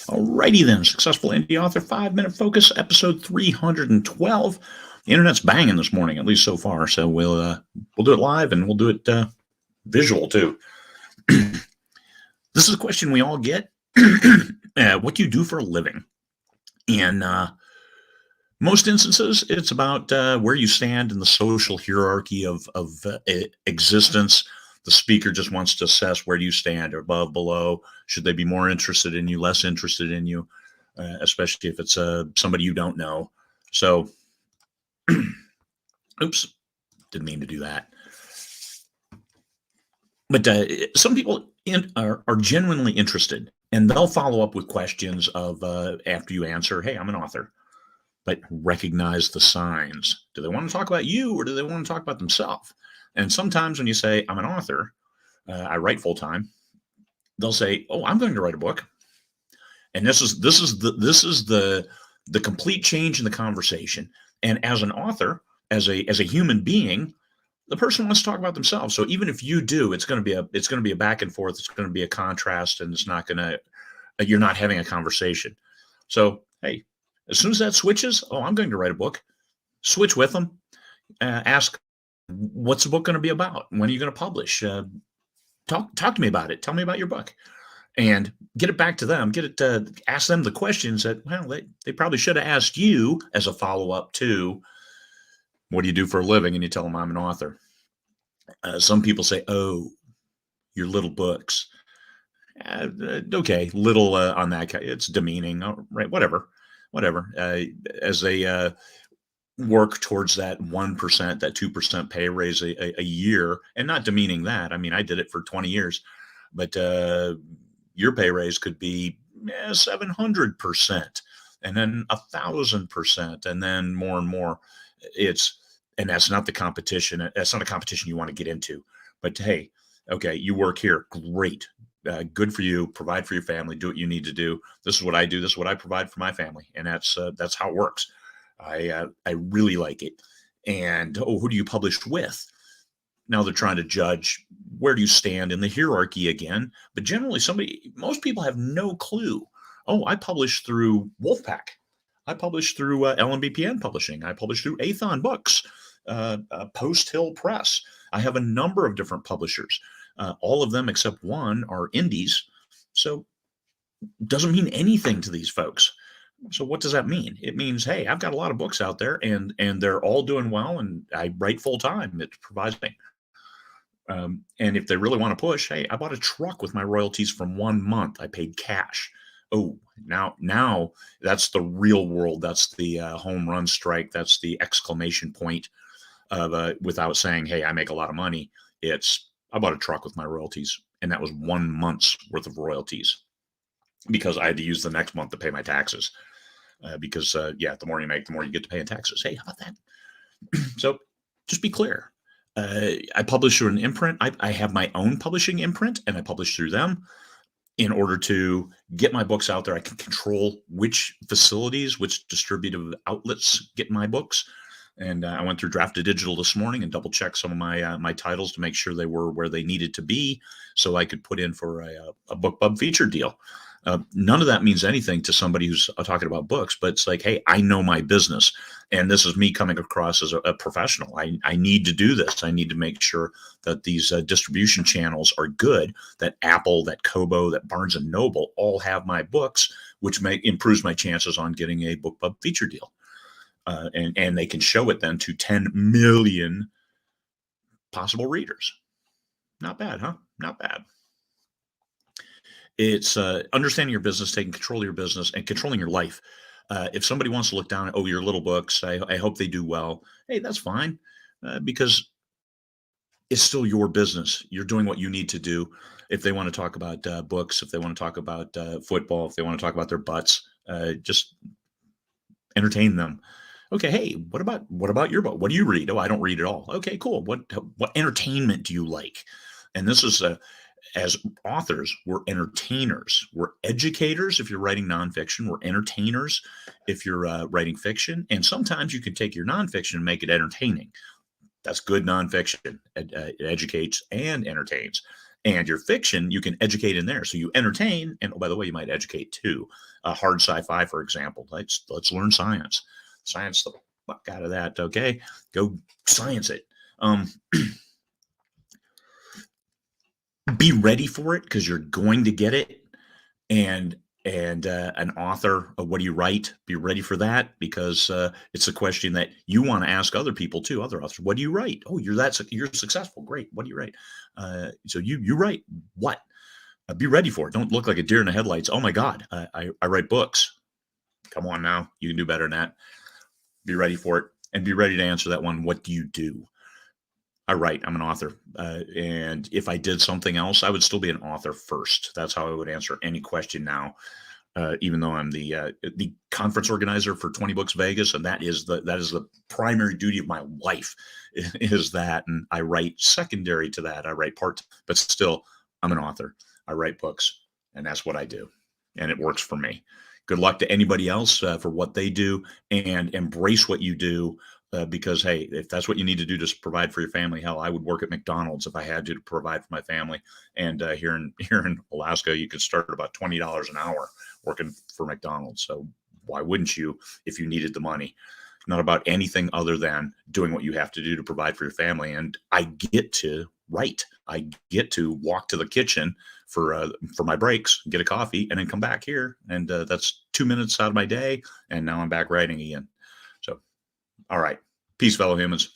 Alrighty then, Successful Indie Author 5 Minute Focus, episode 312. The internet's banging this morning, at least so far. So we'll do it live and we'll do it visual too. This is a question we all get. What do you do for a living? In most instances, it's about where you stand in the social hierarchy of existence. The speaker just wants to assess where do you stand, above, below. Should they be more interested in you, less interested in you, especially if it's somebody you don't know. So, oops, didn't mean to do that. But some people are genuinely interested, and they'll follow up with questions of after you answer, hey, I'm an author, but recognize the signs. Do they want to talk about you, or do they want to talk about themselves? And sometimes when you say, I'm an author, I write full time, they'll say, oh, I'm going to write a book. And this is the complete change in the conversation. And as an author, as a human being, the person wants to talk about themselves. So even if you do, it's going to be a back and forth. It's going to be a contrast, and you're not having a conversation. So, hey, as soon as that switches, oh, I'm going to write a book, switch with them, ask, what's the book going to be about? When are you going to publish? Talk to me about it. Tell me about your book, and get it back to them. Ask them the questions that, well, they probably should have asked you as a follow-up to, what do you do for a living? And you tell them, I'm an author. Some people say, oh, your little books. Okay, little on that. It's demeaning, right? Whatever. As they work towards that 1%, that 2% pay raise a year, and not demeaning that. I mean, I did it for 20 years, but your pay raise could be 700%, and then 1,000%, and then more and more. And that's not the competition. That's not a competition you want to get into. But hey, okay, you work here, great. Good for you. Provide for your family. Do what you need to do. This is what I do. This is what I provide for my family, and that's how it works. I really like it. And who do you publish with? Now they're trying to judge, where do you stand in the hierarchy again? But generally, most people have no clue. Oh, I publish through Wolfpack. I publish through LMBPN Publishing. I publish through Athon Books, Post Hill Press. I have a number of different publishers. All of them except one are indies. So doesn't mean anything to these folks. So what does that mean? It means, hey, I've got a lot of books out there, and they're all doing well, and I write full time. It provides me. And if they really want to push, hey, I bought a truck with my royalties from 1 month. I paid cash. Oh, now that's the real world. That's the home run strike. That's the exclamation point of without saying, hey, I make a lot of money. It's, I bought a truck with my royalties, and that was 1 month's worth of royalties, because I had to use the next month to pay my taxes. Because the more you make, the more you get to pay in taxes. Hey, how about that? So just be clear. I publish through an imprint. I have my own publishing imprint, and I publish through them. In order to get my books out there, I can control which facilities, which distributive outlets get my books. And I went through Drafted Digital this morning and double checked some of my titles to make sure they were where they needed to be, so I could put in for a BookBub feature deal. None of that means anything to somebody who's talking about books, but it's like, hey, I know my business, and this is me coming across as a professional. I need to do this. I need to make sure that these distribution channels are good, that Apple, that Kobo, that Barnes & Noble all have my books, which improves my chances on getting a BookBub feature deal. And they can show it then to 10 million possible readers. Not bad, huh? Not bad. It's understanding your business, taking control of your business, and controlling your life. If somebody wants to look down at, your little books, I hope they do well. Hey, that's fine, because it's still your business. You're doing what you need to do. If they want to talk about books, if they want to talk about football, if they want to talk about their butts, just entertain them. Okay, hey, what about your book? What do you read? Oh, I don't read at all. Okay, cool. What entertainment do you like? And this is as authors, we're entertainers. We're educators if you're writing nonfiction. We're entertainers if you're writing fiction. And sometimes you can take your nonfiction and make it entertaining. That's good nonfiction. It educates and entertains. And your fiction, you can educate in there. So you entertain, and oh, by the way, you might educate too. Hard sci-fi, for example. Let's learn science. Science the fuck out of that. Okay, go science it. Be ready for it because you're going to get it. And an author, what do you write? Be ready for that because it's a question that you want to ask other people too, other authors. What do you write? Oh, you're successful. Great. What do you write? So you write what? Be ready for it. Don't look like a deer in the headlights. Oh my God, I write books. Come on now, you can do better than that. Be ready for it and be ready to answer that one. What do you do? I write. I'm an author. And if I did something else, I would still be an author first. That's how I would answer any question now. Even though I'm the conference organizer for 20 Books Vegas, and that is the primary duty of my life is that, and I write secondary to that. I write part, but still, I'm an author. I write books, and that's what I do, and it works for me. Good luck to anybody else for what they do, and embrace what you do. Because hey, if that's what you need to do to provide for your family, hell, I would work at McDonald's if I had to provide for my family. And here in Alaska, you could start at about $20 an hour working for McDonald's. So why wouldn't you if you needed the money? Not about anything other than doing what you have to do to provide for your family. And I get to write. I get to walk to the kitchen for my breaks, get a coffee, and then come back here. And that's 2 minutes out of my day. And now I'm back writing again. So, all right. Peace, fellow humans.